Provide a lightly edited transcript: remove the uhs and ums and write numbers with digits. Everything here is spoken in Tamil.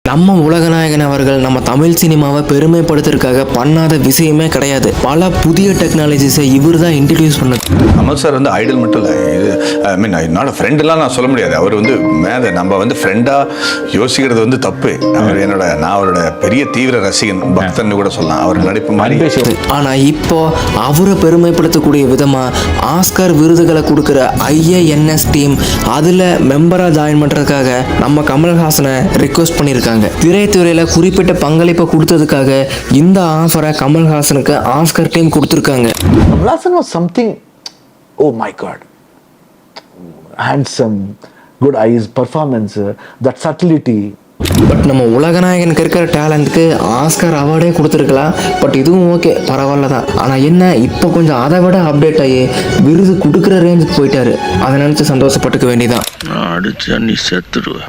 நம்ம உலகநாயகன் அவர்கள் நம்ம தமிழ் சினிமாவை பெருமைப்படுத்துறதுக்காக பண்ணாத விஷயமே கிடையாது. பல புதிய டெக்னாலஜிஸை இவர் தான் இன்ட்ரடியூஸ் பண்ணது. கமல் சார் வந்து ஐடல் மட்டும் இல்லை, இது ஐ மீன் என்னோட ஃப்ரெண்டெல்லாம் நான் சொல்ல முடியாது. அவர் வந்து நம்ம வந்து ஃப்ரெண்டாக யோசிக்கிறது வந்து தப்பு. அவர் நான் அவரோட பெரிய தீவிர ரசிகன், பக்தன்னு கூட சொல்லலாம். அவர் நடிப்பு மாதிரி. ஆனால் இப்போ அவரை பெருமைப்படுத்தக்கூடிய விதமாக ஆஸ்கர் விருதுகளை கொடுக்குற IANS டீம் அதில் மெம்பராக ஜாயின் பண்ணுறதுக்காக நம்ம கமல்ஹாசனை ரிக்வெஸ்ட் பண்ணியிருக்காங்க. திரைத்துறையில குறிப்பிட்ட பங்களிப்பை கொடுத்ததுக்காக இந்த ஆஃபரை கமல்ஹாசனுக்கு ஆஸ்கர் டீம் கொடுத்திருக்காங்க. Kamal Haasan was something, oh my god, handsome, good eyes, performance, that subtlety. But நம்ம உலகநாயகனுக்கு இருக்கிற டேலண்ட்க்கு ஆஸ்கர் அவார்டே கொடுத்துருக்கலாம். பட் இதுவும் ஓகே, பரவாயில்ல தான். ஆனால் என்ன, இப்போ கொஞ்சம் அதை விட அப்டேட் ஆகி விருது கொடுக்குற ரேஞ்சுக்கு போயிட்டாரு. அதை நினச்சி சந்தோஷப்பட்டுக்க வேண்டியதான். அடிச்சா நீ செத்துடுவ.